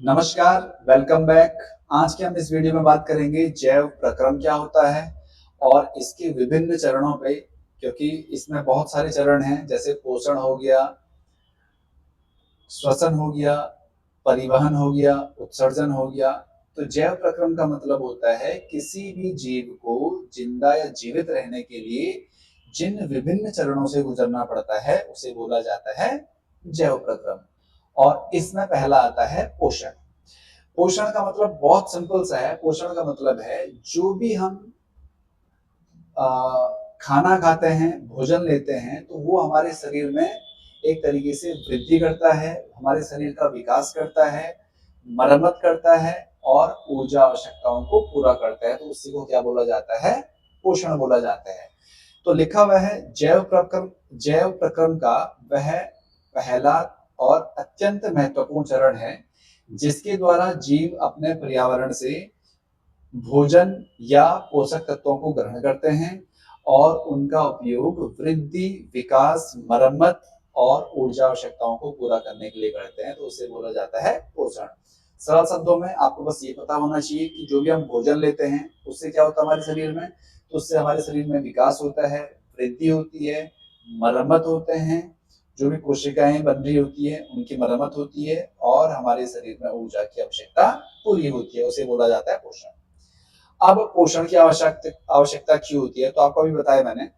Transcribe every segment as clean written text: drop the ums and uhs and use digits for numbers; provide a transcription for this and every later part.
नमस्कार, welcome back. आज के हम इस वीडियो में बात करेंगे जैव प्रक्रम क्या होता है और इसके विभिन्न चरणों पे, क्योंकि इसमें बहुत सारे चरण हैं, जैसे पोषण हो गया, श्वसन हो गया, परिवहन हो गया, उत्सर्जन हो गया। तो जैव प्रक्रम का मतलब होता है किसी भी जीव को जिंदा या जीवित रहने के लिए जिन विभिन्न चरणों से गुजरना पड़ता है उसे बोला जाता है जैव प्रक्रम। और इसमें पहला आता है पोषण। पोषण का मतलब बहुत सिंपल सा है। पोषण का मतलब है जो भी हम आ, खाना खाते हैं, भोजन लेते हैं, तो वो हमारे शरीर में एक तरीके से वृद्धि करता है, हमारे शरीर का विकास करता है, मरम्मत करता है और ऊर्जा आवश्यकताओं को पूरा करता है। तो उसी को क्या बोला जाता है? पोषण बोला जाता है। तो लिखा हुआ है जैव प्रक्रम का वह पहला और अत्यंत महत्वपूर्ण चरण है जिसके द्वारा जीव अपने पर्यावरण से भोजन या पोषक तत्वों को ग्रहण करते हैं और उनका उपयोग वृद्धि, विकास, मरम्मत और ऊर्जा आवश्यकताओं को पूरा करने के लिए करते हैं। तो उसे बोला जाता है पोषण। सरल शब्दों में आपको बस ये पता होना चाहिए कि जो भी हम भोजन लेते हैं उससे क्या होता है हमारे शरीर में? तो उससे हमारे शरीर में विकास होता है, वृद्धि होती है, मरम्मत होते हैं, जो भी कोशिकाएं बन रही होती है उनकी मरम्मत होती है और हमारे शरीर में ऊर्जा की आवश्यकता पूरी होती है। उसे बोला जाता है पोषण। अब पोषण की आवश्यकता क्यों होती है? तो आपको अभी बताया मैंने,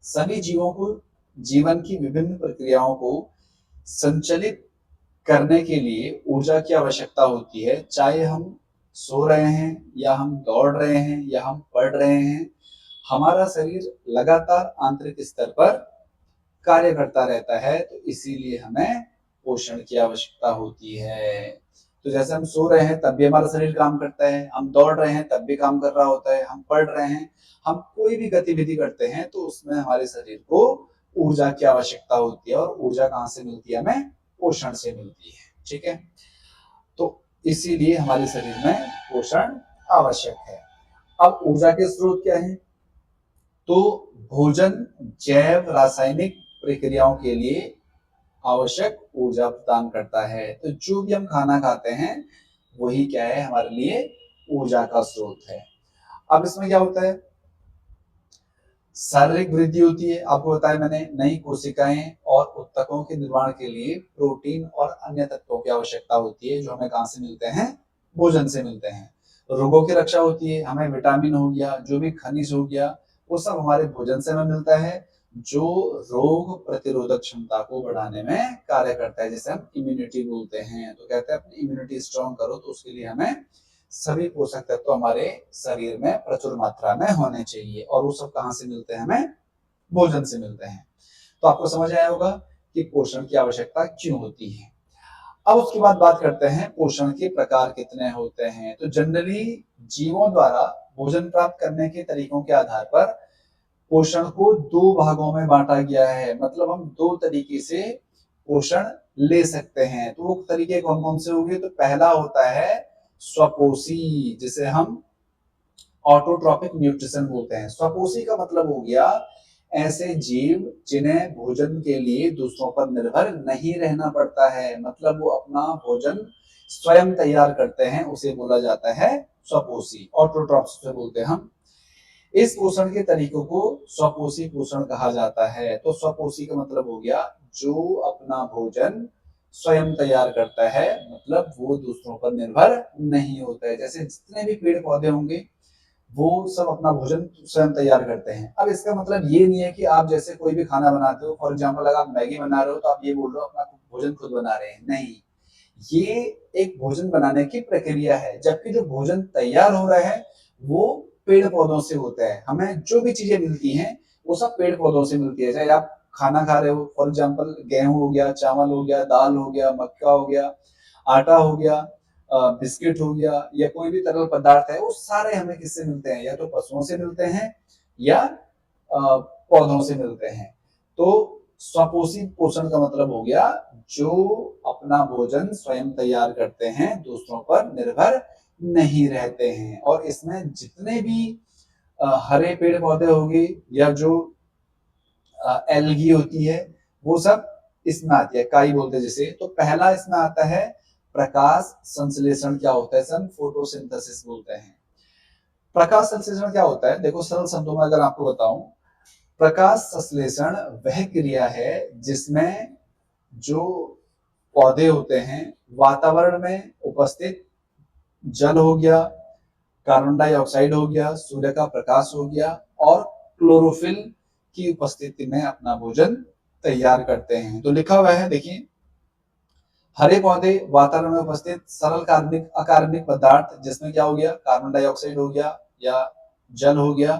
सभी जीवों को जीवन की विभिन्न प्रक्रियाओं को संचालित करने के लिए ऊर्जा की आवश्यकता होती है। चाहे हम सो रहे हैं या हम दौड़ रहे हैं या हम पढ़ रहे हैं, हमारा शरीर लगातार आंतरिक स्तर पर कार्य करता रहता है। तो इसीलिए हमें पोषण की आवश्यकता होती है। तो जैसे हम सो रहे हैं तब भी हमारा शरीर काम करता है, हम दौड़ रहे हैं तब भी काम कर रहा होता है, हम पढ़ रहे हैं, हम कोई भी गतिविधि करते हैं तो उसमें हमारे शरीर को ऊर्जा की आवश्यकता होती है। और ऊर्जा कहाँ से मिलती है? हमें पोषण से मिलती है। ठीक है, तो इसीलिए हमारे शरीर में पोषण आवश्यक है। अब ऊर्जा के स्रोत क्या है? तो भोजन जैव रासायनिक प्रक्रियाओं के लिए आवश्यक ऊर्जा प्रदान करता है। तो जो भी हम खाना खाते हैं वही क्या है? हमारे लिए ऊर्जा का स्रोत है। अब इसमें क्या होता है? शारीरिक वृद्धि होती है। आपको बताया मैंने, नई कोशिकाएं और उत्तकों के निर्माण के लिए प्रोटीन और अन्य तत्वों की आवश्यकता होती है जो हमें कहाँ से मिलते हैं? भोजन से मिलते हैं। रोगों की रक्षा होती है, हमें विटामिन हो गया, जो भी खनिज हो गया, वो सब हमारे भोजन से हमें मिलता है, जो रोग प्रतिरोधक क्षमता को बढ़ाने में कार्य करता है, जिसे हम इम्यूनिटी बोलते हैं। तो कहते हैं अपनी इम्यूनिटी स्ट्रॉन्ग करो, तो उसके लिए हमें सभी पोषक तत्व हमारे शरीर में प्रचुर मात्रा में होने चाहिए। और वो सब कहाँ से मिलते हैं? हमें भोजन से मिलते हैं। तो आपको समझ आया होगा कि पोषण की आवश्यकता क्यों होती है। अब उसके बाद बात करते हैं पोषण के प्रकार कितने होते हैं। तो जनरली जीवों द्वारा भोजन प्राप्त करने के तरीकों के आधार पर पोषण को दो भागों में बांटा गया है। मतलब हम दो तरीके से पोषण ले सकते हैं। तो वो तरीके कौन कौन से होंगे? तो पहला होता है स्वपोषी, जिसे हम ऑटोट्रॉपिक न्यूट्रिशन बोलते हैं। स्वपोषी का मतलब हो गया ऐसे जीव जिन्हें भोजन के लिए दूसरों पर निर्भर नहीं रहना पड़ता है। मतलब वो अपना भोजन स्वयं तैयार करते हैं, उसे बोला जाता है स्वपोषी, ऑटोट्रॉप्स से बोलते हैं हम। इस पोषण के तरीकों को स्वपोषी पोषण कहा जाता है। तो स्वपोषी का मतलब हो गया जो अपना भोजन स्वयं तैयार करता है, मतलब वो दूसरों पर निर्भर नहीं होता है। जैसे जितने भी पेड़ पौधे होंगे वो सब अपना भोजन स्वयं तैयार करते हैं। अब इसका मतलब ये नहीं है कि आप जैसे कोई भी खाना बनाते हो, फॉर एग्जाम्पल अगर आप मैगी बना रहे हो तो आप ये बोल रहे हो अपना भोजन खुद बना रहे हैं, नहीं। ये एक भोजन बनाने की प्रक्रिया है, जबकि जो भोजन तैयार हो रहा है वो पेड़ पौधों से होता है। हमें जो भी चीजें मिलती हैं वो सब पेड़ पौधों से मिलती है। चाहे आप खाना खा रहे हो, फॉर एग्जाम्पल गेहूं हो गया, चावल हो गया, दाल हो गया, मक्का हो गया, आटा हो गया, बिस्किट हो गया, या कोई भी तरल पदार्थ है, वो सारे हमें किससे मिलते हैं? या तो पशुओं से मिलते हैं या पौधों से मिलते हैं। तो स्वपोषी पोषण का मतलब हो गया जो अपना भोजन स्वयं तैयार करते हैं, दूसरों पर निर्भर नहीं रहते हैं। और इसमें जितने भी हरे पेड़ पौधे होंगे या जो एल्गी होती है, वो सब इसमें आती है, काई बोलते हैं जिसे। तो पहला इसमें आता है प्रकाश संश्लेषण क्या होता है, सन फोटोसिंथेसिस बोलते हैं। प्रकाश संश्लेषण क्या होता है, देखो सरल शब्दों में अगर आपको बताऊं, प्रकाश संश्लेषण वह क्रिया है जिसमें जो पौधे होते हैं वातावरण में उपस्थित जल हो गया, कार्बन डाइऑक्साइड हो गया, सूर्य का प्रकाश हो गया और क्लोरोफिल की उपस्थिति में अपना भोजन तैयार करते हैं। तो लिखा हुआ है देखिए, हरे पौधे वातावरण में उपस्थित सरल कार्बनिक अकार्बनिक पदार्थ, जिसमें क्या हो गया, कार्बन डाइऑक्साइड हो गया या जल हो गया,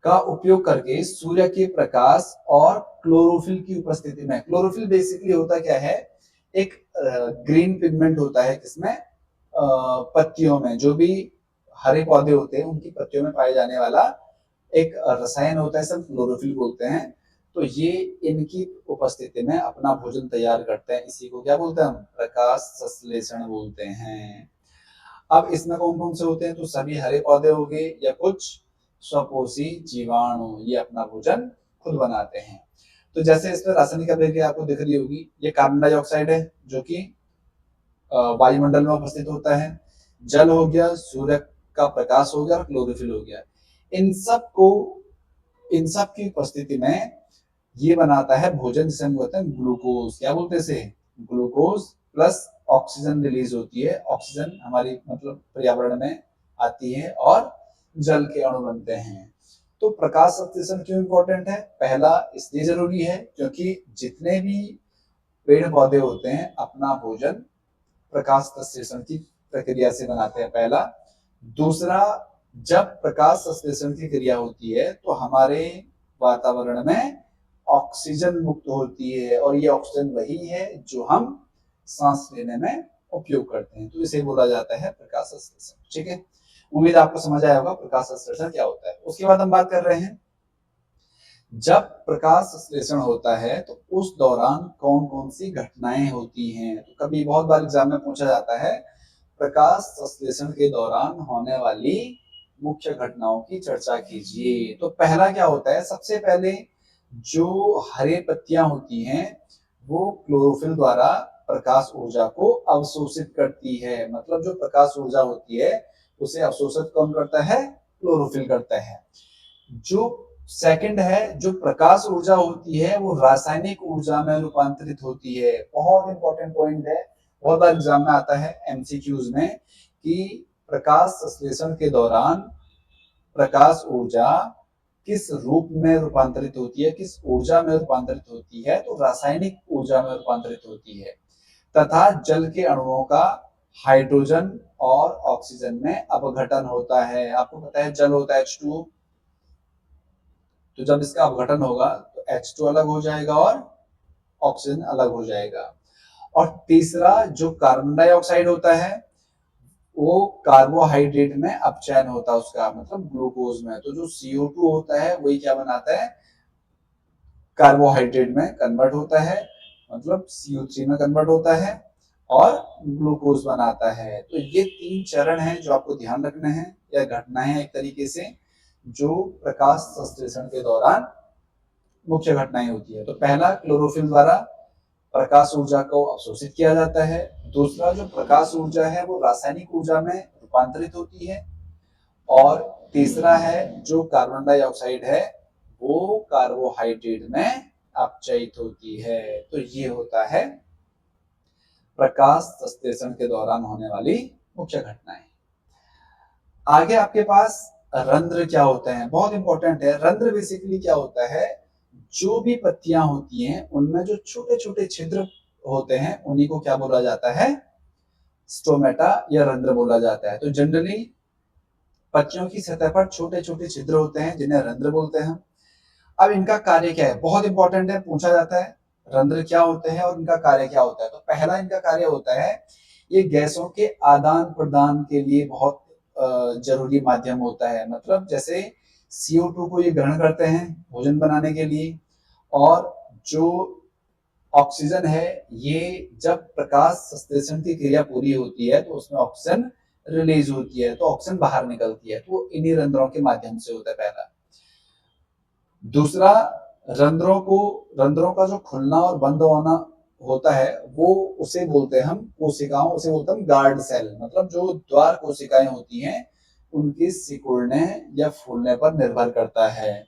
का उपयोग करके सूर्य के प्रकाश और क्लोरोफिल की उपस्थिति में, क्लोरोफिल बेसिकली होता क्या है, एक ग्रीन पिगमेंट होता है किसमें, पत्तियों में, जो भी हरे पौधे होते हैं उनकी पत्तियों में पाए जाने वाला एक रसायन होता है, सब क्लोरोफिल बोलते हैं। तो ये इनकी उपस्थिति में अपना भोजन तैयार करते हैं, इसी को क्या बोलते हैं हम, प्रकाश संश्लेषण बोलते हैं। अब इसमें कौन कौन से होते हैं, तो सभी हरे पौधे हो गए या कुछ स्वपोषी जीवाणु, ये अपना भोजन खुद बनाते हैं। तो जैसे इसमें रासायनिक अभिक्रिया आपको दिख रही होगी, ये कार्बन डाइऑक्साइड है जो कि वायुमंडल में उपस्थित होता है, जल हो गया, सूर्य का प्रकाश हो गया और क्लोरोफिल हो गया। इन सब को, इन सब की उपस्थिति में ये बनाता है भोजन, जिसे हम कहते हैं ग्लूकोज। क्या बोलते हैं इसे, ग्लूकोज प्लस ऑक्सीजन रिलीज होती है, ऑक्सीजन हमारी मतलब पर्यावरण में आती है और जल के अणु बनते हैं। तो प्रकाश संश्लेषण क्यों इंपॉर्टेंट है, पहला इसलिए जरूरी है क्योंकि जितने भी पेड़ पौधे होते हैं अपना भोजन प्रकाश संश्लेषण की प्रक्रिया से बनाते हैं, पहला। दूसरा, जब प्रकाश संश्लेषण की क्रिया होती है तो हमारे वातावरण में ऑक्सीजन मुक्त होती है और ये ऑक्सीजन वही है जो हम सांस लेने में उपयोग करते हैं, तो इसे बोला जाता है प्रकाश संश्लेषण। ठीक है, उम्मीद आपको समझ आया होगा प्रकाश संश्लेषण क्या होता है। उसके बाद हम बात कर रहे हैं, जब प्रकाश संश्लेषण होता है तो उस दौरान कौन कौन सी घटनाएं होती हैं। तो कभी बहुत बार एग्जाम में पूछा जाता है, प्रकाश संश्लेषण के दौरान होने वाली मुख्य घटनाओं की चर्चा कीजिए। तो पहला क्या होता है, सबसे पहले जो हरे पत्तियां होती हैं वो क्लोरोफिल द्वारा प्रकाश ऊर्जा को अवशोषित करती है, मतलब जो प्रकाश ऊर्जा होती है उसे अवशोषित कौन करता है, क्लोरोफिल करता है। जो सेकंड है, जो प्रकाश ऊर्जा होती है वो रासायनिक ऊर्जा में रूपांतरित होती है। बहुत इंपॉर्टेंट पॉइंट है, बहुत बार एग्जाम में आता है एमसीक्यूज में कि प्रकाश संश्लेषण के दौरान प्रकाश ऊर्जा किस रूप में रूपांतरित होती है, किस ऊर्जा में रूपांतरित होती है, तो रासायनिक ऊर्जा में रूपांतरित होती है, तथा जल के अणुओं का हाइड्रोजन और ऑक्सीजन में अपघटन होता है। आपको पता है जल होता है H2O, तो जब इसका अपघटन होगा तो H2 अलग हो जाएगा और ऑक्सीजन अलग हो जाएगा। और तीसरा जो कार्बन डाइऑक्साइड होता है वो कार्बोहाइड्रेट में अपचयन होता है उसका, मतलब ग्लूकोज में। तो जो CO2 होता है वही क्या बनाता है, कार्बोहाइड्रेट में कन्वर्ट होता है, मतलब CO3 में कन्वर्ट होता है और ग्लूकोज बनाता है। तो ये तीन चरण हैं जो आपको ध्यान रखने हैं, या घटनाएं हैं एक तरीके से, जो प्रकाश संश्लेषण के दौरान मुख्य घटनाएं होती है। तो पहला, क्लोरोफिल द्वारा प्रकाश ऊर्जा को अवशोषित किया जाता है। दूसरा, जो प्रकाश ऊर्जा है वो रासायनिक ऊर्जा में रूपांतरित होती है। और तीसरा है, जो कार्बन डाइऑक्साइड है वो कार्बोहाइड्रेट में अपचयित होती है। तो ये होता है प्रकाश संश्लेषण के दौरान होने वाली मुख्य घटनाएं। आगे आपके पास रंध्र क्या होते हैं, बहुत इंपॉर्टेंट है। रंध्र बेसिकली क्या होता है, जो भी पत्तियां होती हैं उनमें जो छोटे छोटे छिद्र होते हैं उन्हीं को क्या बोला जाता है, स्टोमेटा या रंध्र बोला जाता है। तो जनरली पत्तियों की सतह पर छोटे छोटे छिद्र होते हैं जिन्हें रंध्र बोलते हैं। अब इनका कार्य क्या है, बहुत इंपॉर्टेंट है, पूछा जाता है रंध्र क्या होते हैं और इनका कार्य क्या होता है। तो पहला इनका कार्य होता है, ये गैसों के आदान प्रदान के लिए बहुत जरूरी माध्यम होता है। मतलब जैसे CO2 को ये ग्रहण करते हैं भोजन बनाने के लिए, और जो ऑक्सीजन है ये जब प्रकाश संश्लेषण की क्रिया पूरी होती है तो उसमें ऑक्सीजन रिलीज होती है, तो ऑक्सीजन बाहर निकलती है, तो इन्हीं रंध्रों के माध्यम से होता है पहला। दूसरा, रंध्रों का जो खुलना और बंद होता है वो उसे बोलते हैं हम कोशिकाओं, उसे बोलते हैं हम गार्ड सेल। मतलब जो द्वार कोशिकाएं होती हैं उनके सिकुड़ने या फूलने पर निर्भर करता है।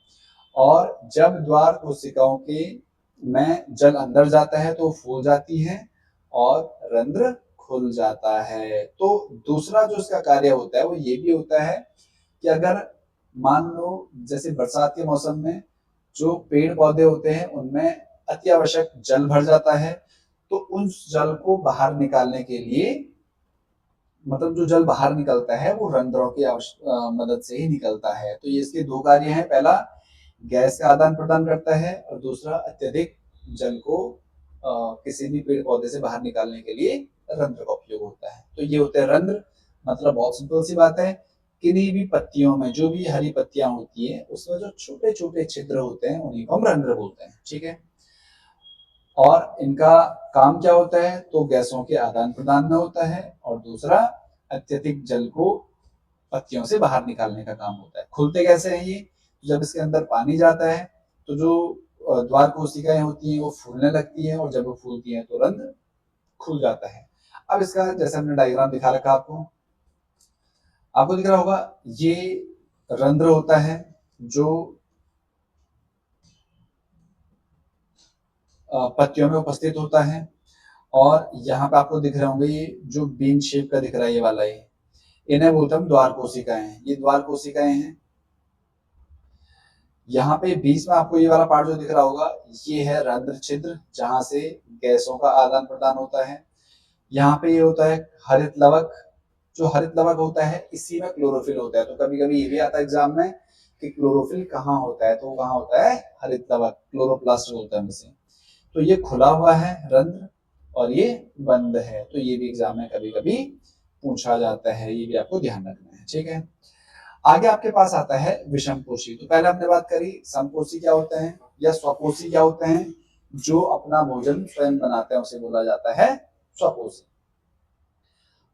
और जब द्वार कोशिकाओं के में जल अंदर जाता है तो वो फूल जाती है और रंध्र खुल जाता है। तो दूसरा जो इसका कार्य होता है वो ये भी होता है कि अगर मान लो जैसे बरसात के मौसम में जो पेड़ पौधे होते हैं उनमें अति आवश्यक जल भर जाता है, तो उस जल को बाहर निकालने के लिए, मतलब जो जल बाहर निकलता है वो रंध्रों की मदद से ही निकलता है। तो ये इसके दो कार्य हैं, पहला गैस का आदान प्रदान करता है और दूसरा अत्यधिक जल को किसी भी पेड़ पौधे से बाहर निकालने के लिए रंध्र का उपयोग होता है। तो ये होते हैं रंध्र। मतलब बहुत सिंपल सी बात है, किन्हीं भी पत्तियों में जो भी हरी पत्तियां होती है उसमें जो छोटे छोटे छिद्र होते हैं उन्हीं को हम रंध्र बोलते हैं। ठीक है, और इनका काम क्या होता है, तो गैसों के आदान प्रदान में होता है और दूसरा अत्यधिक जल को पत्तियों से बाहर निकालने का काम होता है। खुलते कैसे हैं ये, जब इसके अंदर पानी जाता है तो जो द्वार कोशिकाएं होती हैं वो फूलने लगती हैं और जब वो फूलती हैं तो रंध्र खुल जाता है। अब इसका जैसे हमने डायग्राम दिखा रखा आपको, आपको दिख रहा होगा ये रंध्र होता है जो पत्तियों में उपस्थित होता है, और यहाँ पे आपको दिख रहे होंगे ये जो बीन शेप का दिख रहा है ये वाला, ये इन्हें बोलते हैं द्वार कोशिकाएं। ये द्वार कोशिकाएं हैं। यहाँ पे बीच में आपको ये वाला पार्ट जो दिख रहा होगा ये है रंध्र छिद्र, जहां से गैसों का आदान प्रदान होता है। यहाँ पे ये होता है हरित लवक। जो हरित लवक होता है इसी में क्लोरोफिल होता है। तो कभी कभी ये भी आता है एग्जाम में कि क्लोरोफिल कहाँ होता है, तो कहाँ होता है हरित लवक, क्लोरोप्लास्ट बोलते हैं इसे। तो ये खुला हुआ है रंध्र और ये बंद है। तो ये भी एग्जाम में कभी कभी पूछा जाता है, ये भी आपको ध्यान रखना है। ठीक है, आगे आपके पास आता है विषमकोशी। तो पहले हमने बात करी समकोशी क्या होते हैं या स्वकोशी क्या होते हैं, जो अपना भोजन स्वयं बनाते हैं उसे बोला जाता है स्वकोशी।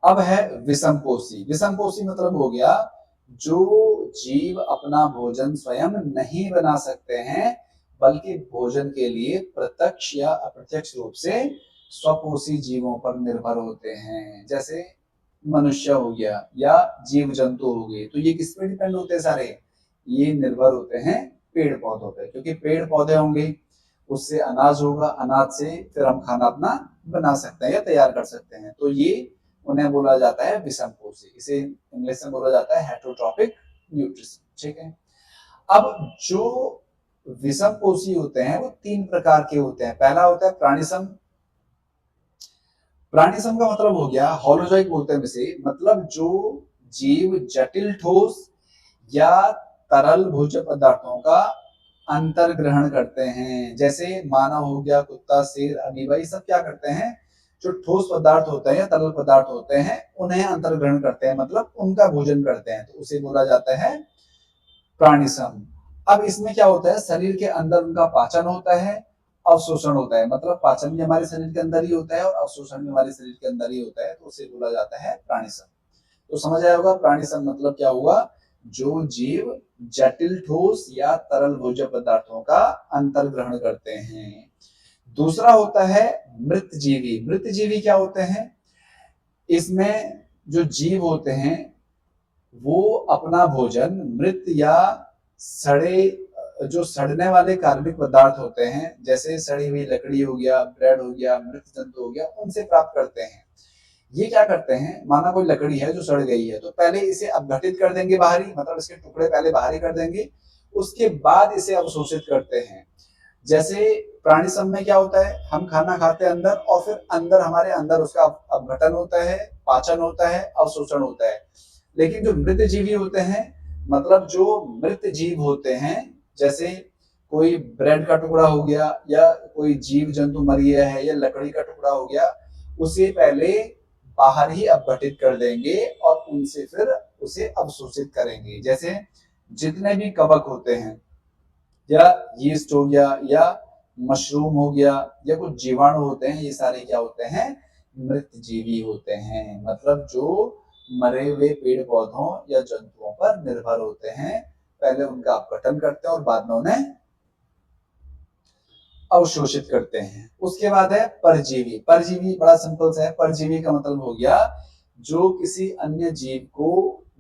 अब है विषमकोशी। विषमकोशी मतलब हो गया जो जीव अपना भोजन स्वयं नहीं बना सकते हैं बल्कि भोजन के लिए प्रत्यक्ष या अप्रत्यक्ष रूप से स्वपोषी जीवों पर निर्भर होते हैं। जैसे मनुष्य हो गया या जीव जंतु हो गए, तो ये किस पे डिपेंड होते हैं सारे, ये निर्भर होते हैं पेड़ पौधों पे। क्योंकि पेड़ पौधे होंगे उससे अनाज होगा, अनाज से फिर हम खाना अपना बना सकते हैं या तैयार कर सकते हैं। तो ये उन्हें बोला जाता है विषमपोषी। इसे इंग्लिश में बोला जाता है हेटरोट्रॉपिक न्यूट्रिशन। ठीक है, अब जो विषमपोषी होते हैं वो तीन प्रकार के होते हैं। पहला होता है प्राणिसम। प्राणिसम का मतलब हो गया होलोजोइक बोलते हैं इसे, मतलब जो जीव जटिल ठोस या तरल भोज्य पदार्थों का अंतर ग्रहण करते हैं। जैसे मानव हो गया, कुत्ता, शेर, अमीबा, ये सब क्या करते हैं, जो ठोस पदार्थ होते हैं या तरल पदार्थ होते हैं उन्हें अंतर ग्रहण करते हैं, मतलब उनका भोजन करते हैं, तो उसे बोला जाता है प्राणिसम। अब इसमें क्या होता है, शरीर के अंदर उनका पाचन होता है, अवशोषण होता है, मतलब पाचन भी हमारे शरीर के अंदर ही होता है और अवशोषण भी हमारे शरीर के अंदर ही होता है, तो उसे बोला जाता है प्राणिसम। तो समझ आया होगा प्राणिसम मतलब क्या हुआ, जो जीव जटिल ठोस या तरल भोज्य पदार्थों का अंतर ग्रहण करते हैं। दूसरा होता है मृतजीवी। मृतजीवी क्या होते हैं, इसमें जो जीव होते हैं वो अपना भोजन मृत या सड़े, जो सड़ने वाले कार्बनिक पदार्थ होते हैं, जैसे सड़ी हुई लकड़ी हो गया, ब्रेड हो गया, मृत जंतु हो गया, उनसे प्राप्त करते हैं। ये क्या करते हैं, माना कोई लकड़ी है जो सड़ गई है तो पहले इसे अपघटित कर देंगे बाहरी, मतलब इसके टुकड़े पहले बाहरी कर देंगे, उसके बाद इसे अवशोषित करते हैं। जैसे प्राणिसम में क्या होता है, हम खाना खाते हैं अंदर और फिर अंदर हमारे अंदर उसका अपघटन होता है, पाचन होता है, अवशोषण होता है। लेकिन जो मृत जीवी होते हैं, मतलब जो मृत जीव होते हैं, जैसे कोई ब्रेड का टुकड़ा हो गया या कोई जीव जंतु मर गया है या लकड़ी का टुकड़ा हो गया, उसे पहले बाहर ही अपघटित कर देंगे और उनसे फिर उसे अवशोषित करेंगे। जैसे जितने भी कवक होते हैं या यीस्ट हो गया या मशरूम हो गया या कुछ जीवाणु होते हैं, ये सारे क्या होते हैं, मृत जीवी होते हैं, मतलब जो मरे हुए पेड़ पौधों या जंतुओं पर निर्भर होते हैं, पहले उनका अपघटन करते हैं और बाद में उन्हें अवशोषित करते हैं। उसके बाद है परजीवी। परजीवी बड़ा सिंपल सा है। परजीवी का मतलब हो गया जो किसी अन्य जीव को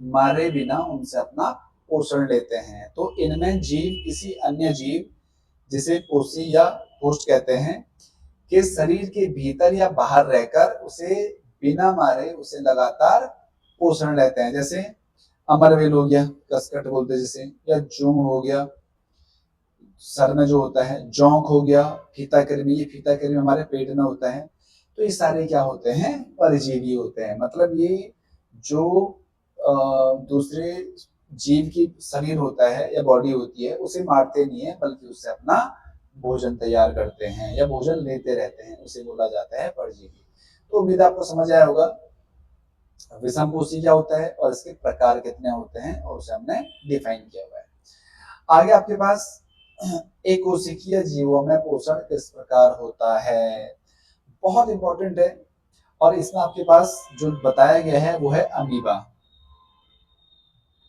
मारे बिना उनसे अपना पोषण लेते हैं। तो इनमें जीव किसी अन्य जीव, जिसे पोषी या होस्ट कहते हैं, के शरीर के भीतर या बाहर रहकर उसे बिना मारे उसे लगातार पोषण लेते हैं। जैसे अमरवेल हो गया, कसकट बोलते जिसे, या जूम हो गया, सर में जो होता है, जोंक हो गया, फीताकृमि, ये फीताकृमि हमारे पेट में होता है। तो ये सारे क्या होते हैं? परजीवी होते हैं। मतलब ये जो दूसरे जीव की शरीर होता है या बॉडी होती है उसे मारते नहीं है, बल्कि उससे अपना भोजन तैयार करते हैं या भोजन लेते रहते हैं, उसे बोला जाता है परजीवी। तो उम्मीद आपको समझ आया होगा विषमपोषी क्या होता है और इसके प्रकार कितने होते हैं, और उसे हमने डिफाइन किया हुआ है। आगे आपके पास एक कोशिकीय जीवों में पोषण किस प्रकार होता है, बहुत इंपॉर्टेंट है। और इसमें आपके पास जो बताया गया है वो है अमीबा।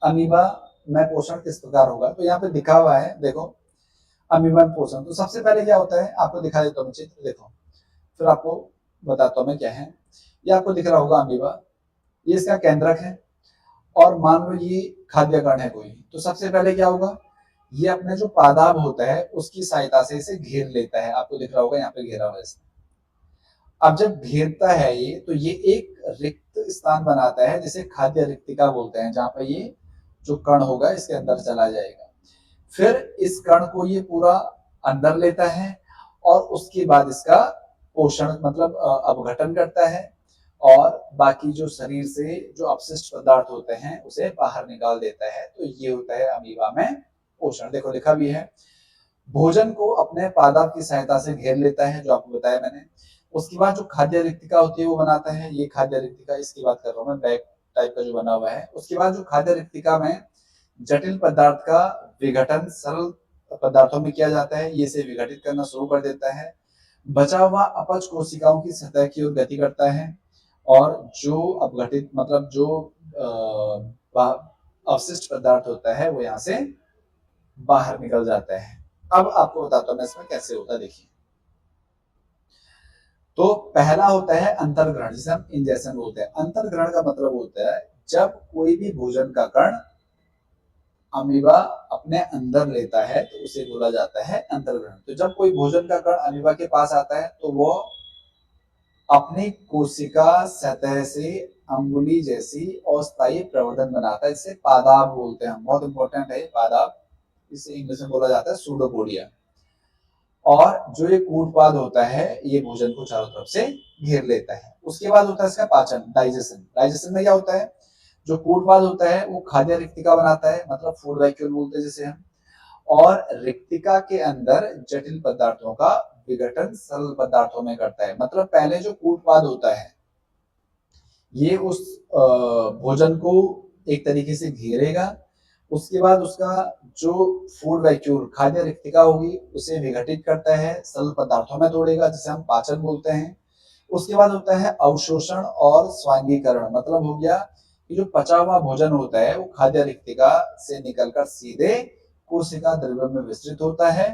अमीबा में पोषण किस प्रकार होगा, तो यहाँ पे दिखा हुआ है, देखो अमीबा में पोषण। तो सबसे पहले क्या होता है, आपको दिखा देता हूँ चित्र, देखो फिर आपको बताता हूँ मैं क्या है। ये आपको दिख रहा होगा अमीबा, ये इसका केंद्रक है, और मान लो ये खाद्य कण है कोई। तो सबसे पहले क्या होगा, ये अपने जो पादाब होता है उसकी सहायता से इसे घेर लेता है। आपको दिख रहा होगा यहाँ पे घेरा हुआ है। अब जब घेरता है ये, तो ये एक रिक्त स्थान बनाता है जिसे खाद्य रिक्तिका बोलते हैं, जहां पर ये जो कण होगा इसके अंदर चला जाएगा। फिर इस कण को ये पूरा अंदर लेता है और उसके बाद इसका पोषण मतलब अपघटन करता है, और बाकी जो शरीर से जो अपशिष्ट पदार्थ होते हैं उसे बाहर निकाल देता है। तो ये होता है अमीबा में पोषण। देखो लिखा भी है, भोजन को अपने पादप की सहायता से घेर लेता है, जो आपको बताया मैंने। उसके बाद जो खाद्य रिक्तिका होती है वो बनाता है, ये खाद्य रिक्तिका, इसकी बात कर रहा हूँ मैं, बैग टाइप का जो बना हुआ है। उसके बाद जो खाद्य रिक्तिका में जटिल पदार्थ का विघटन सरल पदार्थों में किया जाता है, ये इसे विघटित करना शुरू कर देता है। बचा हुआ अपच कोशिकाओं की सतह की ओर गति करता है, और जो अपघटित मतलब जो अवशिष्ट पदार्थ होता है वो यहाँ से बाहर निकल जाता है। अब आपको बताता हूँ मैं इसमें कैसे होता है, देखिए। तो पहला होता है अंतर्ग्रहण, जिसे हम इंजेक्शन बोलते हैं। अंतर्ग्रहण का मतलब होता है जब कोई भी भोजन का कण अमीबा अपने अंदर लेता है तो उसे बोला जाता है अंतर्ग्रहण। तो जब कोई भोजन का कण अमीबा के पास आता है तो वो अपनी कोशिका सतह से अंगुली जैसी अस्थायी प्रवर्धन बनाता है, इसे पादाब बोलते हैं। बहुत इंपॉर्टेंट है पादाब, इसे इंग्लिश में बोला जाता है सूडोपोडिया। और जो ये कूटपाद होता है ये भोजन को चारों तरफ से घेर लेता है। उसके बाद होता है इसका पाचन, डाइजेशन। डाइजेशन में क्या होता है, जो कूटपाद होता है वो खाद्य रिक्तिका बनाता है, मतलब फूड वैक्यूल बोलते हैं जिसे हम। और रिक्तिका के अंदर जटिल पदार्थों का विघटन सरल पदार्थों में करता है। मतलब पहले जो कूटपाद होता है ये उस भोजन को एक तरीके से घेरेगा, उसके बाद उसका जो फूड वैक्यूल खाद्य रिक्तिका होगी उसे विघटित करता है, सरल पदार्थों में तोड़ेगा, जिसे हम पाचन बोलते हैं। उसके बाद होता है अवशोषण और स्वांगीकरण। मतलब हो गया कि जो पचा हुआ भोजन होता है वो खाद्य रिक्तिका से निकलकर सीधे कोशिका द्रव्य में विस्तृत होता है।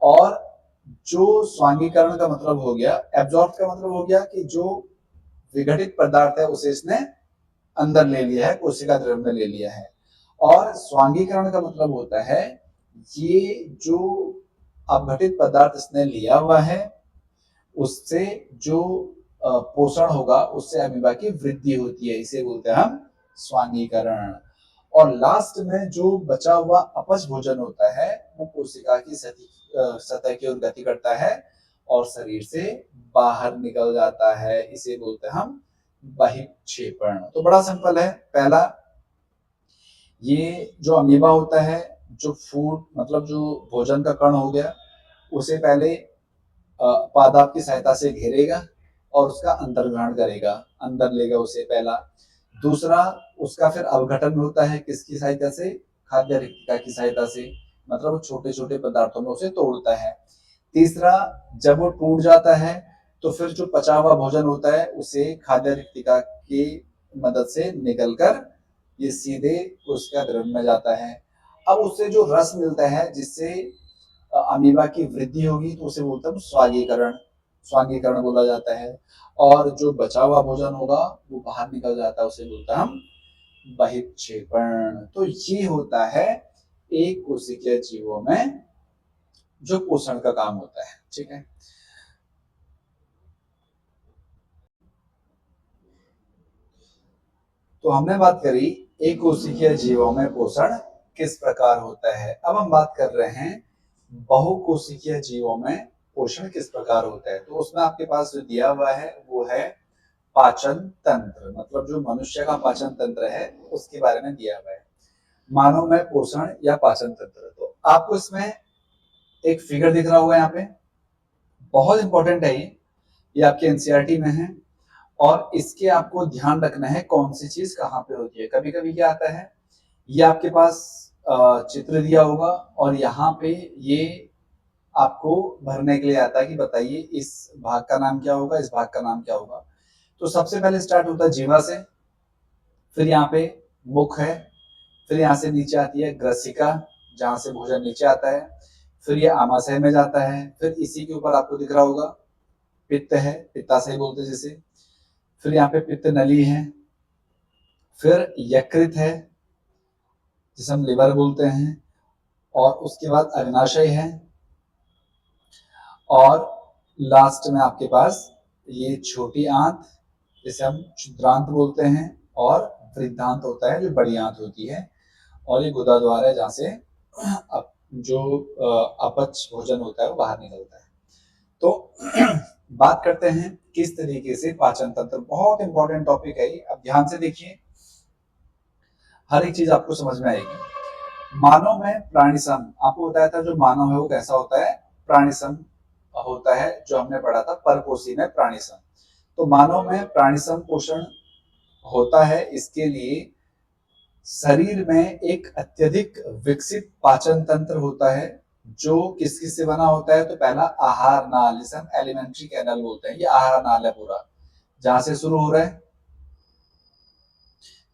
और जो स्वांगीकरण का मतलब हो गया, एब्जॉर्ब का मतलब हो गया कि जो विघटित पदार्थ है उसे इसने अंदर ले लिया है, कोशिका द्रव्य में ले लिया है। और स्वांगीकरण का मतलब होता है ये जो अपघटित पदार्थ इसने लिया हुआ है उससे जो पोषण होगा उससे अमीबा की वृद्धि होती है, इसे बोलते हैं हम स्वांगीकरण। और लास्ट में जो बचा हुआ अपच भोजन होता है वो कोशिका की सतह की ओर गति करता है और शरीर से बाहर निकल जाता है, इसे बोलते हैं हम बहिक्षेपण। तो बड़ा सिंपल है। पहला, ये जो अमीबा होता है, जो फूड मतलब जो भोजन का कण हो गया उसे पहले पादप की सहायता से घेरेगा और उसका अंतर्ग्रहण करेगा, अंदर लेगा उसे पहला। दूसरा, उसका फिर अवघटन होता है किसकी सहायता से, खाद्य रिक्तिका की सहायता से, मतलब छोटे छोटे पदार्थों में उसे तोड़ता है। तीसरा, जब वो टूट जाता है तो फिर जो पचा हुआ भोजन होता है उसे खाद्य रिक्तिका की मदद से निकलकर ये सीधे उसका द्रव्य में जाता है। अब उससे जो रस मिलता है जिससे अमीबा की वृद्धि होगी तो उसे बोलते हैं स्वांगीकरण, स्वांगीकरण बोला जाता है। और जो बचा हुआ भोजन होगा वो बाहर निकल जाता है, उसे बोलते हैं हम बहिक्षेपण। तो ये होता है एक कोशिकीय जीवों में जो पोषण का काम होता है। ठीक है, तो हमने बात करी एक कोशिकीय जीवों में पोषण किस प्रकार होता है। अब हम बात कर रहे हैं बहुकोशिकीय जीवों में पोषण किस प्रकार होता है। तो उसमें आपके पास जो दिया हुआ है वो है पाचन तंत्र, मतलब जो मनुष्य का पाचन तंत्र है उसके बारे में दिया हुआ है। मानव में पोषण या पाचन तंत्र, तो आपको इसमें एक फिगर दिख रहा होगा यहाँ पे, बहुत इंपॉर्टेंट है ये आपके एनसीईआरटी में है। और इसके आपको ध्यान रखना है कौन सी चीज कहाँ पे होती है। कभी कभी क्या आता है, ये आपके पास चित्र दिया होगा और यहाँ पे ये आपको भरने के लिए आता है कि बताइए इस भाग का नाम क्या होगा, इस भाग का नाम क्या होगा। तो सबसे पहले स्टार्ट होता है जीवा से, फिर यहाँ पे मुख है, फिर यहाँ से नीचे आती है ग्रसिका जहां से भोजन नीचे आता है, फिर ये आमाशय में जाता है, फिर इसी के ऊपर आपको दिख रहा होगा पित्त है, पित्ताशय बोलते हैं जिसे, फिर यहाँ पे पित्त नली है, फिर यकृत है जिसे हम लिवर बोलते हैं, और उसके बाद अग्नाशय है, और लास्ट में आपके पास ये छोटी आंत जिसे हम क्षुद्रांत बोलते हैं, और वृद्धांत होता है जो बड़ी आंत होती है, और ये गुदा द्वार है जहां से जो अपच भोजन होता है वो बाहर निकलता है। तो बात करते हैं किस तरीके से पाचन तंत्र, बहुत इंपॉर्टेंट टॉपिक है ये। अब ध्यान से देखिए, हर एक चीज आपको समझ में आएगी। मानव में प्राणी सम, आपको बताया था जो मानव है वो कैसा होता है, प्राणी सम होता है, जो हमने पढ़ा था परपोषी में प्राणी सम। तो मानव में प्राणी सम पोषण होता है, इसके लिए शरीर में एक अत्यधिक विकसित पाचन तंत्र होता है जो किस किस से बना होता है। तो पहला आहार नाल, जिसे हम एलिमेंट्री कैनल बोलते हैं, ये आहार नाल है पूरा, जहां से शुरू हो रहा है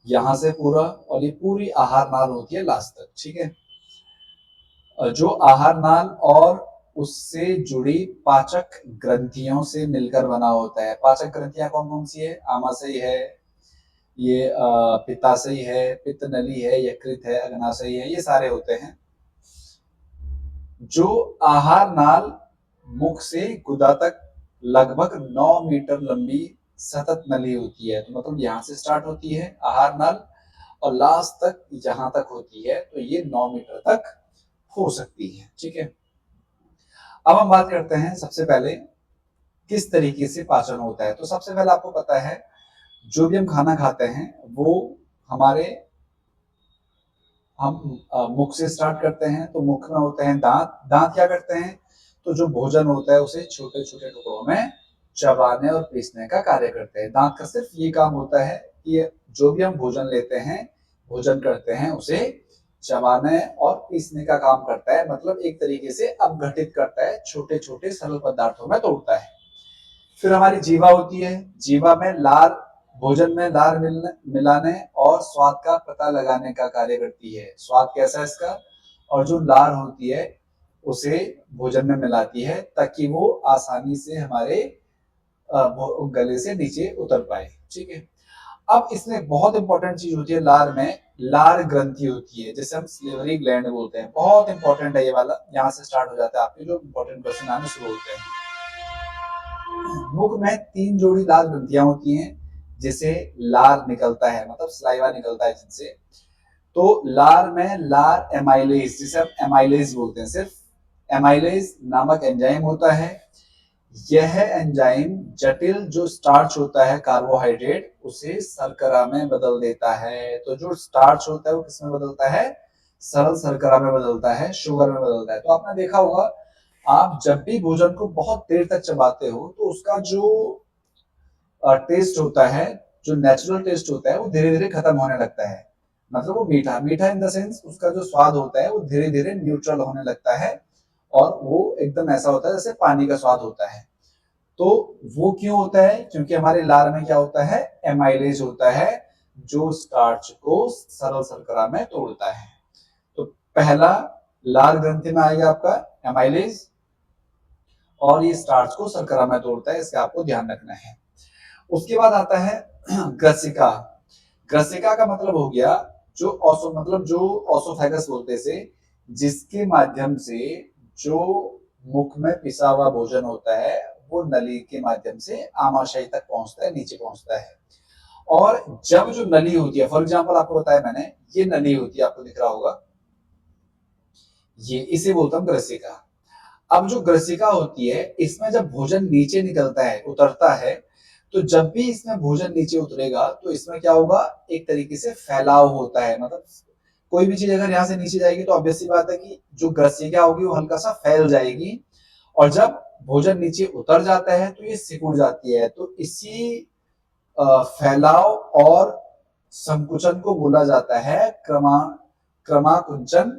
यहां से पूरा, और ये पूरी आहार नाल होती है लास्ट तक। ठीक है, जो आहार नाल और उससे जुड़ी पाचक ग्रंथियों से मिलकर बना होता है। पाचक ग्रंथियां कौन कौन सी है, आमाशय है, ये पित्ताशय है, पित्त नली है, यकृत है, अग्नाशय है, ये सारे होते हैं। जो आहार नाल मुख से गुदा तक लगभग 9 मीटर लंबी सतत नली होती है। तो मतलब यहाँ से स्टार्ट होती है आहार नाल और लास्ट तक जहां तक होती है, तो ये 9 मीटर तक हो सकती है। ठीक है, अब हम बात करते हैं सबसे पहले किस तरीके से पाचन होता है। तो सबसे पहले आपको पता है जो भी हम खाना खाते हैं वो हमारे हम मुख से स्टार्ट करते हैं। तो मुख में होते हैं दांत, दांत क्या करते हैं, तो जो भोजन होता है उसे छोटे छोटे टुकड़ों में चबाने और पीसने का कार्य करते हैं। दांत का सिर्फ ये काम होता है कि जो भी हम भोजन लेते हैं, भोजन करते हैं, उसे चबाने और पीसने का काम करता है। मतलब एक तरीके से अपघटित करता है, छोटे छोटे सरल पदार्थों में तोड़ता है। फिर हमारी जीवा होती है, जीवा में लार, भोजन में लार मिलाने और स्वाद का पता लगाने का कार्य करती है। स्वाद कैसा है इसका, और जो लार होती है उसे भोजन में मिलाती है ताकि वो आसानी से हमारे गले से नीचे उतर पाए। ठीक है, अब इसमें बहुत इंपॉर्टेंट चीज होती है लार में, लार ग्रंथि होती है जिसे हम स्लिवरी ग्लैंड बोलते हैं। बहुत इंपॉर्टेंट है ये वाला, यहाँ से स्टार्ट हो जाता है आपके जो इंपॉर्टेंट क्वेश्चन आने शुरू होते हैं। मुख में 3 जोड़ी लाल ग्रंथियां होती हैं जिसे लार निकलता है, मतलब सलाइवा निकलता है जिनसे। तो लार में लार एमाइलेज, जिसे हम एमाइलेज बोलते हैं, सिर्फ एमाइलेज नामक एंजाइम होता है। यह एंजाइम जटिल जो स्टार्च होता है कार्बोहाइड्रेट, उसे शर्करा में बदल देता है। तो जो स्टार्च होता है वो किसमें बदलता है, सरल शर्करा में बदलता है, शुगर में बदलता है। तो आपने देखा होगा आप जब भी भोजन को बहुत देर तक चबाते हो तो उसका जो टेस्ट होता है, जो नेचुरल टेस्ट होता है, वो धीरे धीरे खत्म होने लगता है। मतलब वो मीठा मीठा इन द सेंस उसका जो स्वाद होता है वो धीरे धीरे न्यूट्रल होने लगता है, और वो एकदम ऐसा होता है जैसे पानी का स्वाद होता है। तो वो क्यों होता है, क्योंकि हमारे लार में क्या होता है, एमाइलेज होता है जो स्टार्च को सरल शर्करा में तोड़ता है। तो पहला लार ग्रंथि में आएगा आपका एमाइलेज, और ये स्टार्च को शर्करा में तोड़ता है, इसका आपको ध्यान रखना है। उसके बाद आता है ग्रसिका। ग्रसिका का मतलब हो गया जो ऑसोफेगस बोलते से, जिसके माध्यम से जो मुख में पिसा हुआ भोजन होता है वो नली के माध्यम से आमाशय तक पहुंचता है, नीचे पहुंचता है। और जब जो नली होती है, फॉर एग्जाम्पल आपको बताया मैंने, ये नली होती है, आपको दिख रहा होगा, ये इसे बोलता हूं ग्रसिका। अब जो ग्रसिका होती है, इसमें जब भोजन नीचे निकलता है, उतरता है, तो जब भी इसमें भोजन नीचे उतरेगा तो इसमें क्या होगा, एक तरीके से फैलाव होता है। मतलब कोई भी चीज अगर यहाँ से नीचे जाएगी तो ऑब्वियस सी बात है कि जो ग्रसिका होगी वो हल्का सा फैल जाएगी, और जब भोजन नीचे उतर जाता है तो ये सिकुड़ जाती है। तो इसी फैलाव और संकुचन को बोला जाता है क्रमाकुंचन,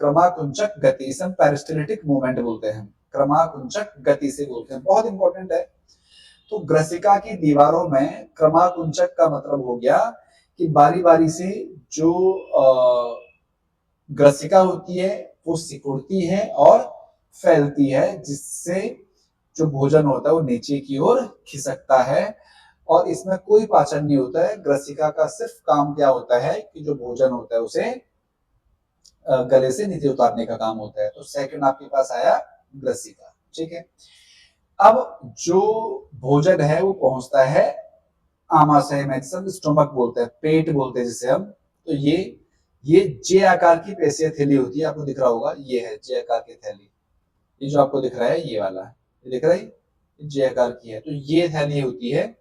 क्रमाकुंचक गति, इसे हम पेरिस्टाल्टिक मूवमेंट बोलते हैं, क्रमाकुंचक गति से बोलते हैं, बहुत इंपॉर्टेंट है। तो ग्रसिका की दीवारों में क्रमाकुंचक का मतलब हो गया कि बारी बारी से जो ग्रसिका होती है वो सिकुड़ती है और फैलती है, जिससे जो भोजन होता है वो नीचे की ओर खिसकता है, और इसमें कोई पाचन नहीं होता है। ग्रसिका का सिर्फ काम क्या होता है कि जो भोजन होता है उसे गले से नीचे उतारने का काम होता है। तो सेकंड आपके पास आया ग्रसिका, ठीक है। अब जो भोजन है वो पहुंचता है आमाशय में, जिसे हम स्टोमक बोलते हैं, पेट बोलते हैं जिसे हम। तो ये जे आकार की पेशीय थैली होती है, आपको दिख रहा होगा, ये है जे आकार की थैली, ये जो आपको दिख रहा है ये वाला, ये दिख रहा है, जे आकार की है। तो ये थैली होती है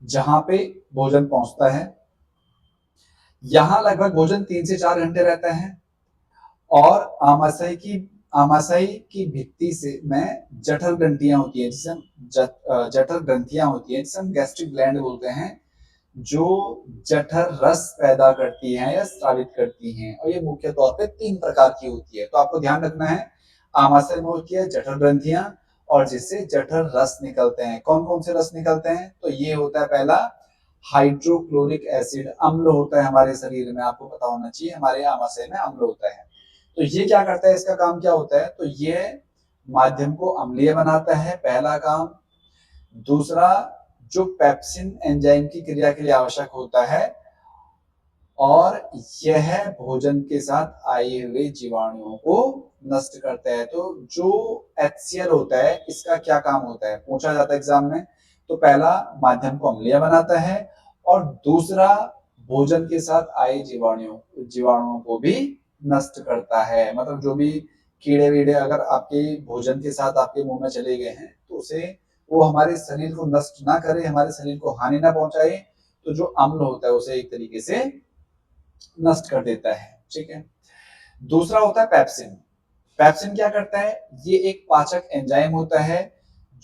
जहां पे भोजन पहुंचता है। यहां लगभग भोजन 3 से 4 घंटे रहता है, और आमाशय की भित्ति से में जठर ग्रंथियां होती है, जिसे हम जठर ग्रंथियां होती है, जिसे हम गैस्ट्रिक ग्लैंड बोलते हैं, जो जठर रस पैदा करती हैं या स्रावित करती हैं। और ये मुख्य तौर पे 3 प्रकार की होती है। तो आपको ध्यान रखना है, आमाशय में होती है जठर ग्रंथियां, और जिससे जठर रस निकलते हैं। कौन कौन से रस निकलते हैं, तो ये होता है पहला हाइड्रोक्लोरिक एसिड, अम्ल होता है हमारे शरीर में, आपको पता होना चाहिए हमारे आमाशय में अम्ल होता है। तो ये क्या करता है, इसका काम क्या होता है, तो ये माध्यम को अम्लीय बनाता है, पहला काम। दूसरा, जो पेप्सिन एंजाइम की क्रिया के लिए आवश्यक होता है, और यह भोजन के साथ आए हुए जीवाणुओं को नष्ट करता है। तो जो HCl होता है, इसका क्या काम होता है, पूछा जाता है एग्जाम में। तो पहला, माध्यम को अम्लीय बनाता है, और दूसरा, भोजन के साथ आए जीवाणुओं को भी नष्ट करता है। मतलब जो भी कीड़े वीड़े अगर आपके भोजन के साथ आपके मुंह में चले गए हैं, तो उसे वो हमारे शरीर को नष्ट ना करे, हमारे शरीर को हानि ना पहुंचाए, तो जो अम्ल होता है उसे एक तरीके से नष्ट कर देता है, ठीक है। दूसरा होता है पेप्सिन। पेप्सिन क्या करता है, ये एक पाचक एंजाइम होता है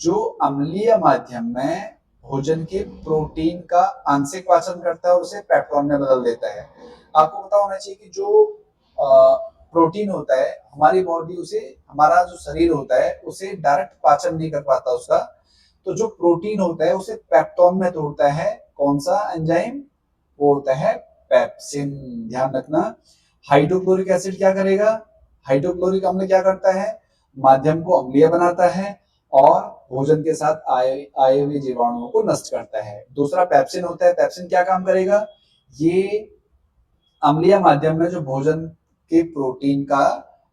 जो अम्लीय माध्यम में भोजन के प्रोटीन का आंशिक पाचन करता है और उसे पेप्टोन में बदल देता है। आपको पता होना चाहिए कि जो प्रोटीन होता है, हमारी बॉडी उसे, हमारा जो शरीर होता है उसे डायरेक्ट पाचन नहीं कर पाता उसका। तो जो प्रोटीन होता है उसे पेप्टोन में तोड़ता है, कौन सा एंजाइम, वो होता है पेप्सिन। ध्यान रखना, हाइड्रोक्लोरिक एसिड क्या करेगा, हाइड्रोक्लोरिक अम्ल क्या करता है, माध्यम को अम्लीय बनाता है और भोजन के साथ आए हुए जीवाणुओं को नष्ट करता है। दूसरा पेप्सिन होता है, पेप्सिन क्या काम करेगा, ये अम्लीय माध्यम में जो भोजन के प्रोटीन का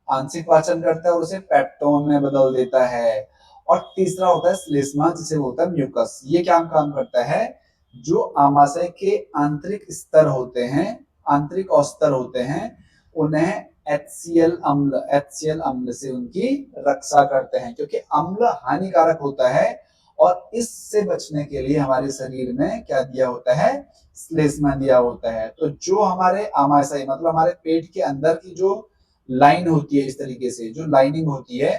आंशिक पाचन करता है और उसे पेप्टोन में बदल देता है। और तीसरा होता है श्लेष्मा, जिसे बोलता है म्यूकस। ये क्या काम करता है, जो आमाशय के आंतरिक स्तर होते हैं, आंतरिक औस्तर होते हैं, उन्हें HCl अम्ल से उनकी रक्षा करते हैं, क्योंकि अम्ल हानिकारक होता है, और इससे बचने के लिए हमारे शरीर में क्या दिया होता है, श्लेष्मा दिया होता है। तो जो हमारे आमाशय मतलब हमारे पेट के अंदर की जो लाइन होती है, इस तरीके से जो लाइनिंग होती है,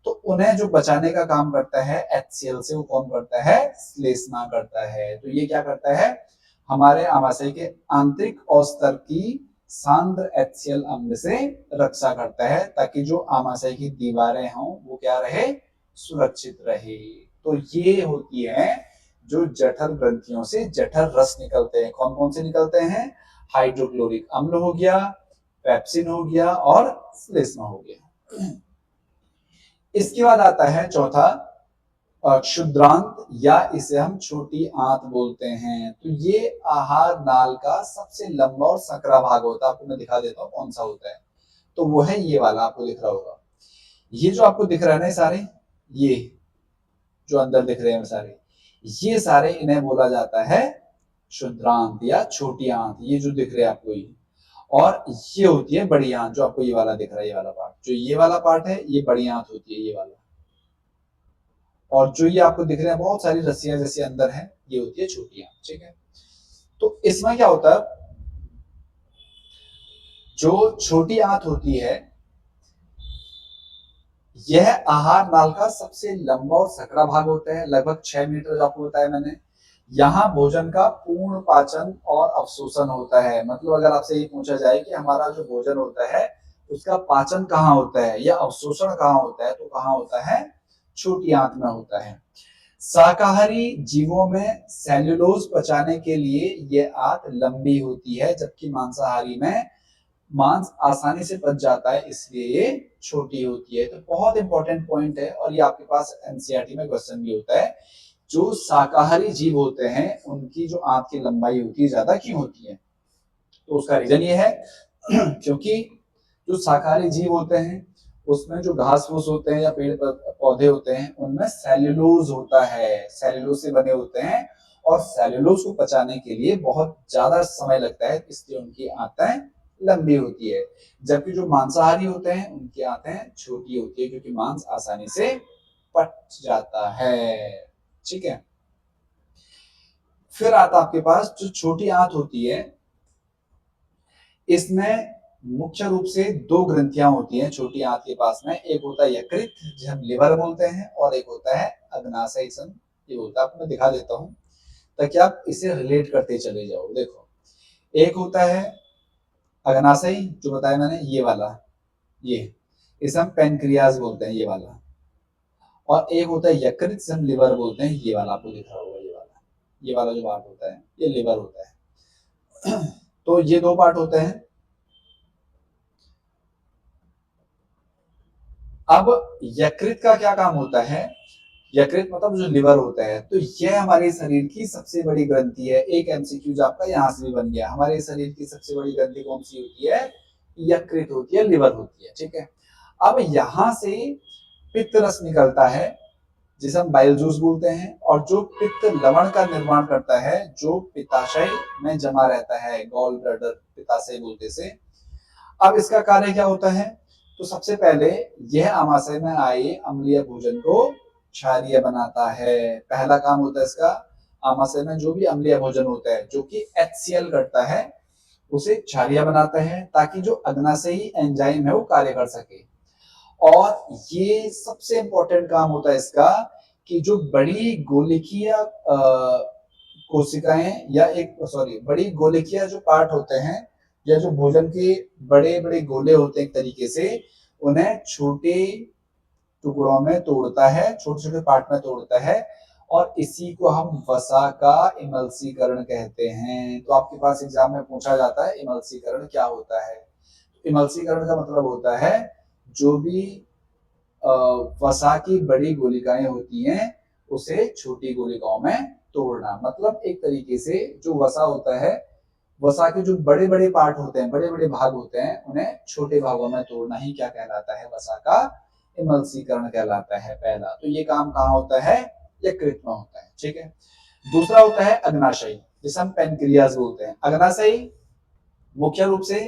तो उन्हें जो बचाने का काम करता है HCl से, वो कौन करता है, श्लेष्मा करता है। तो ये क्या करता है, हमारे आमाशय के आंतरिक औस्तर की सांद्र HCl अम्ल से रक्षा करता है, ताकि जो आमाशय की दीवारें हों वो क्या रहे, सुरक्षित रहे। तो ये होती है जो जठर ग्रंथियों से जठर रस निकलते हैं। कौन कौन से निकलते हैं, हाइड्रोक्लोरिक अम्ल हो गया, पेप्सिन हो गया, और श्लेष्मा हो गया। इसके बाद आता है चौथा क्षुद्रांत, या इसे हम छोटी आंत बोलते हैं। तो ये आहार नाल का सबसे लंबा और संकरा भाग होता है। आपको मैं दिखा देता हूँ कौन सा होता है। तो वो है ये वाला, आपको दिख रहा होगा। ये जो आपको दिख रहा है ना सारे, ये जो अंदर दिख रहे हैं सारे, ये सारे इन्हें बोला जाता है क्षुद्रांत या छोटी आंत। ये जो दिख रहे हैं आपको ये, और ये होती है बड़ी आंत, जो आपको ये वाला दिख रहा है, ये वाला पार्ट, जो ये वाला पार्ट है ये बड़ी आंत होती है, ये वाला। और जो ये आपको दिख रहे हैं बहुत सारी रस्सियां जैसे अंदर है, ये होती है छोटी आंत। ठीक है, तो इसमें क्या होता है, जो छोटी आंत होती है यह आहार नाल का सबसे लंबा और सकरा भाग होता है, लगभग 6 मीटर, जो आपको बताया मैंने। यहाँ भोजन का पूर्ण पाचन और अवशोषण होता है। मतलब अगर आपसे ये पूछा जाए कि हमारा जो भोजन होता है उसका पाचन कहाँ होता है या अवशोषण कहाँ होता है, तो कहाँ होता है, छोटी आंत में होता है। शाकाहारी जीवों में सेल्यूलोज पचाने के लिए ये आंत लंबी होती है, जबकि मांसाहारी में मांस आसानी से पच जाता है, इसलिए ये छोटी होती है। तो बहुत इंपॉर्टेंट पॉइंट है, और ये आपके पास एनसीईआरटी में क्वेश्चन भी होता है। जो शाकाहारी जीव होते हैं उनकी जो आंत की लंबाई होती है ज्यादा क्यों होती है, तो उसका रीजन ये है क्योंकि जो शाकाहारी जीव होते हैं उसमें जो घास फूस होते हैं या पेड़ पौधे होते हैं उनमें सेल्यूलोज होता है, सेल्यूलोज से बने होते हैं, और सेल्यूलोज को पचाने के लिए बहुत ज्यादा समय लगता है, इसलिए उनकी आंतें लंबी होती है। जबकि जो मांसाहारी होते हैं उनकी आंतें छोटी होती है, क्योंकि मांस आसानी से पच जाता है। ठीक है, फिर आता आपके पास जो छोटी आंत होती है, इसमें मुख्य रूप से दो ग्रंथियां होती हैं छोटी आंत के पास में। एक होता है यकृत, जिसे हम लिवर बोलते हैं, और एक होता है अग्नाशय स्तंभ, ये होता है। आपको मैं दिखा देता हूं ताकि आप इसे रिलेट करते चले जाओ। देखो, एक होता है अग्नाशय, जो बताया मैंने, ये वाला, ये इसे हम पेनक्रियाज बोलते हैं, ये वाला। और एक होता है यकृत, जिसे हम लिवर बोलते हैं, ये वाला। आपको दिख रहा होगा ये वाला, ये वाला जो पार्ट होता है ये लिवर होता है। तो ये दो पार्ट होते हैं। अब यकृत का क्या काम होता है, यकृत मतलब जो लिवर होता है, तो यह हमारे शरीर की सबसे बड़ी ग्रंथि है। एक एमसीक्यू जो आपका यहां से भी बन गया, हमारे शरीर की सबसे बड़ी ग्रंथि कौन सी होती है, यकृत होती है, लिवर होती है। ठीक है, अब यहां से पित्त रस निकलता है, जिसे हम बाइल जूस बोलते हैं, और जो पित्त लवण का निर्माण करता है, जो पित्ताशय में जमा रहता है, गॉल ब्लैडर पित्ताशय बोलते से। अब इसका कार्य क्या होता है, तो सबसे पहले यह आमाशय में आए अम्लीय भोजन को क्षारीय बनाता है। पहला काम होता है इसका, आमाशय में जो भी अम्लीय भोजन होता है जो कि HCl करता है, उसे क्षारीय बनाता है, ताकि जो अग्नाशयी एंजाइम है वो कार्य कर सके। और ये सबसे इंपॉर्टेंट काम होता है इसका, कि जो बड़ी गोलिकीय कोशिकाएं, या एक सॉरी बड़ी गोलिकीय जो पार्ट होते हैं, या जो भोजन के बड़े बड़े गोले होते हैं एक तरीके से, उन्हें छोटे टुकड़ों में तोड़ता है, छोटे छोटे पार्ट में तोड़ता है, और इसी को हम वसा का इमल्सीकरण कहते हैं। तो आपके पास एग्जाम में पूछा जाता है इमल्सीकरण क्या होता है। इमल्सीकरण का मतलब होता है जो भी वसा की बड़ी गोलिकाएं होती हैं उसे छोटी गोलिकाओं में तोड़ना। मतलब एक तरीके से जो वसा होता है, वसा के जो बड़े बड़े पार्ट होते हैं, बड़े बड़े भाग होते हैं, उन्हें छोटे भागों में तोड़ना ही क्या कहलाता है, वसा का इमल्सीकरण कहलाता है। पहला तो ये काम कहाँ होता है, यकृत में होता है। ठीक है, दूसरा होता है अग्नाशय, जिसे हम पेनक्रियाज बोलते हैं। अग्नाशय मुख्य रूप से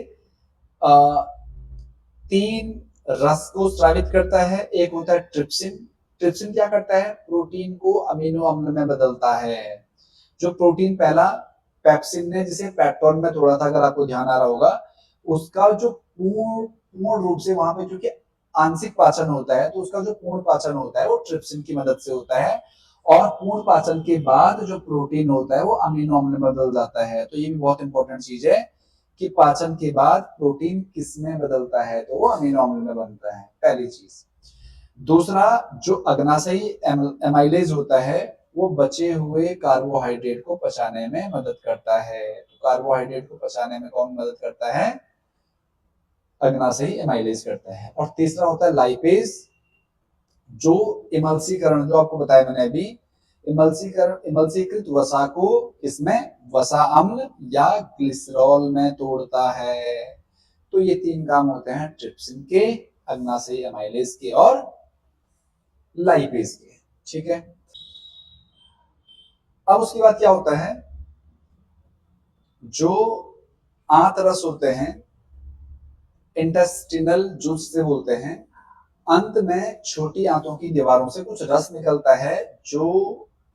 तीन रस को स्रावित करता है। एक होता है ट्रिप्सिन, ट्रिप्सिन क्या करता है, प्रोटीन को अमीनो अम्ल में बदलता है। जो प्रोटीन पहला पेप्सिन ने जिसे पेप्टोन में तोड़ा था, अगर आपको ध्यान आ रहा होगा, उसका जो पूर्ण पूर्ण रूप से वहां पे, क्योंकि आंशिक पाचन होता है, तो उसका जो पूर्ण पाचन होता है वो ट्रिप्सिन की मदद से होता है। और पूर्ण पाचन के बाद जो प्रोटीन होता है वो अमीनो अम्ल में बदल जाता है। तो ये भी बहुत इंपॉर्टेंट चीज है कि पाचन के बाद प्रोटीन किसमें बदलता है, तो वो अमीनो अम्ल में बनता है, पहली चीज। दूसरा, जो अग्नाशयी एमाइलेज होता है वो बचे हुए कार्बोहाइड्रेट को पचाने में मदद करता है। तो कार्बोहाइड्रेट को पचाने में कौन मदद करता है, अग्नाशयी एमाइलेज करता है। और तीसरा होता है लाइपेज, जो इमल्सीकरण जो आपको बताया मैंने अभी, इमल्सीकृत वसा को इसमें वसा अम्ल या ग्लिसरॉल में तोड़ता है। तो ये तीन काम होते हैं ट्रिप्सिन के, अग्नाशयी अमाइलेज के और लाइपेज के। ठीक है, अब उसके बाद क्या होता है, जो आंतरस होते हैं, इंटेस्टिनल जूस से बोलते हैं, अंत में छोटी आंतों की दीवारों से कुछ रस निकलता है जो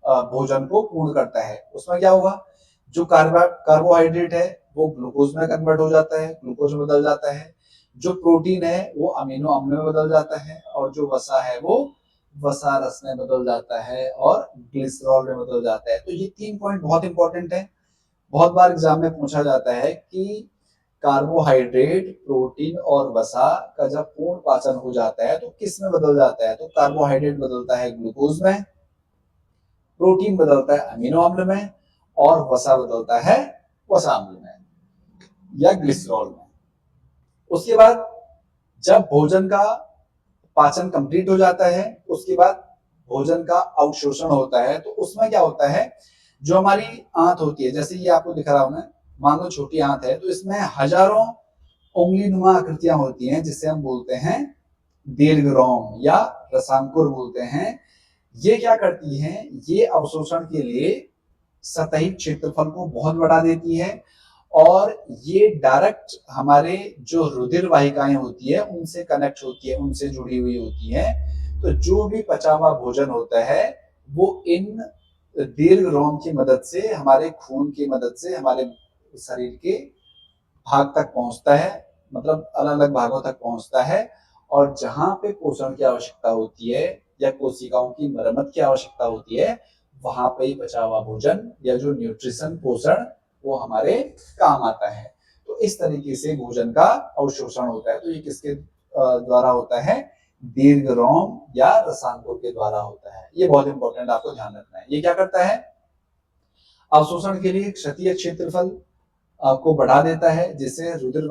भोजन को पूर्ण करता है। उसमें क्या होगा, जो कार्बोहाइड्रेट है वो ग्लूकोज में कन्वर्ट हो जाता है, ग्लूकोज में बदल जाता है, जो प्रोटीन है वो अमीनो अम्ल में बदल जाता है, और जो वसा है वो वसा रस में बदल जाता है और ग्लिसरॉल में बदल जाता है। तो ये 3 पॉइंट बहुत इंपॉर्टेंट है। बहुत बार एग्जाम में पूछा जाता है कि कार्बोहाइड्रेट, प्रोटीन और वसा का जब पूर्ण पाचन हो जाता है तो किस में बदल जाता है, तो कार्बोहाइड्रेट बदलता है ग्लूकोज में, प्रोटीन बदलता है अमीनो अम्ल में, और वसा बदलता है वसा अम्ल में या ग्लिसरॉल में। उसके बाद जब भोजन का पाचन कंप्लीट हो जाता है, उसके बाद भोजन का अवशोषण होता है। तो उसमें क्या होता है, जो हमारी आंत होती है, जैसे ये आपको दिख रहा हूं मैं, मान लो छोटी आंत है, तो इसमें हजारों उंगली नुमा आकृतियां होती हैं जिसे हम बोलते हैं दीर्घरोम या रसांकुर बोलते हैं। ये क्या करती हैं, ये अवशोषण के लिए सतही क्षेत्रफल को बहुत बढ़ा देती है, और ये डायरेक्ट हमारे जो रुधिर वाहिकाएं होती है उनसे कनेक्ट होती है, उनसे जुड़ी हुई होती है। तो जो भी पचा हुआ भोजन होता है वो इन दीर्घ रोम की मदद से, हमारे खून की मदद से हमारे शरीर के भाग तक पहुंचता है, मतलब अलग अलग भागों तक पहुंचता है। और जहां पे पोषण की आवश्यकता होती है या कोशिकाओं की मरम्मत की आवश्यकता होती है, वहां पे ही बचा हुआ भोजन या जो न्यूट्रिशन पोषण वो हमारे काम आता है। तो इस तरीके से भोजन का अवशोषण होता है। तो ये किसके द्वारा होता है, दीर्घ रोम या रसांकुर के द्वारा होता है। ये बहुत इंपॉर्टेंट आपको ध्यान रखना है। ये क्या करता है, अवशोषण के लिए क्षैतिज क्षेत्रफल को बढ़ा देता है, जिससे रुधिर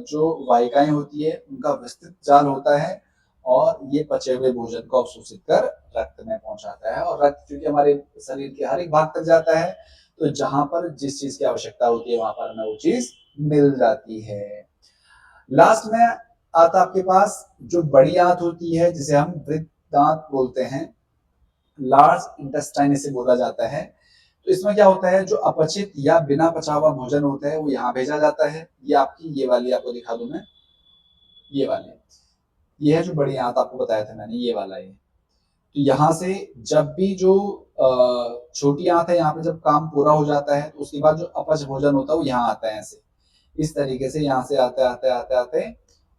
जो वाहिकाएं होती है उनका विस्तृत जाल होता है, और ये पचे हुए भोजन को अवशोषित कर रक्त में पहुंचाता है। और रक्त क्योंकि हमारे शरीर के हर एक भाग तक जाता है, तो जहां पर जिस चीज की आवश्यकता होती है वहां पर हमें वो चीज मिल जाती है। लास्ट में आता आपके पास जो बड़ी आंत होती है जिसे हम वृत्तांत बोलते हैं, लार्ज इंटेस्टाइन इसे बोला जाता है। तो इसमें क्या होता है, जो अपचित या बिना पचा हुआ भोजन होता है वो यहाँ भेजा जाता है। ये आपकी ये वाली आपको दिखा दूं मैं, ये वाली, ये है जो बड़ी आंत आपको बताया था मैंने, ये वाला। ये तो यहाँ से जब भी जो छोटी आंत है यहाँ पे जब काम पूरा हो जाता है, तो उसके बाद जो अपच भोजन होता है वो यहाँ आता है ऐसे, इस तरीके से यहाँ से आते आते आते आते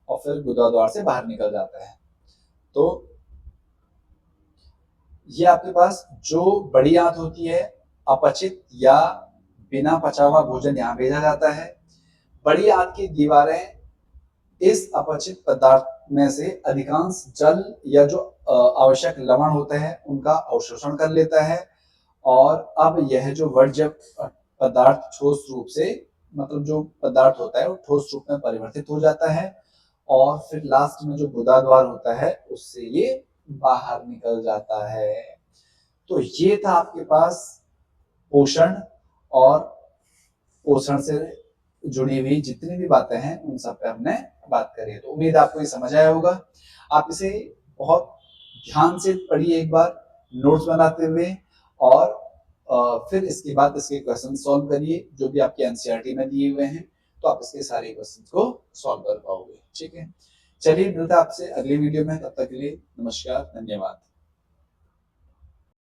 और फिर गुदा द्वार से बाहर निकल जाता है। तो ये आपके पास जो बड़ी आंत होती है, अपचित या बिना पचा हुआ भोजन यहाँ भेजा जाता है। बड़ी आंत की दीवारें इस अपचित पदार्थ में से अधिकांश जल या जो आवश्यक लवण होते हैं उनका अवशोषण कर लेता है, और अब यह जो वर्ज्य पदार्थ ठोस रूप से, मतलब जो पदार्थ होता है वो ठोस रूप में परिवर्तित हो जाता है, और फिर लास्ट में जो गुदा द्वार होता है उससे ये बाहर निकल जाता है। तो ये था आपके पास पोषण और पोषण से जुड़ी हुई जितनी भी बातें हैं उन सब पे हमने बात करी है। तो उम्मीद आपको ये समझ आया होगा। आप इसे बहुत ध्यान से पढ़िए एक बार, नोट्स बनाते हुए, और फिर इसके बाद इसके क्वेश्चन सॉल्व करिए जो भी आपके एनसीईआरटी में दिए हुए हैं, तो आप इसके सारे क्वेश्चन को सॉल्व कर पाओगे। ठीक है, चलिए मिलता है आपसे अगली वीडियो में, तब तक के लिए नमस्कार, धन्यवाद।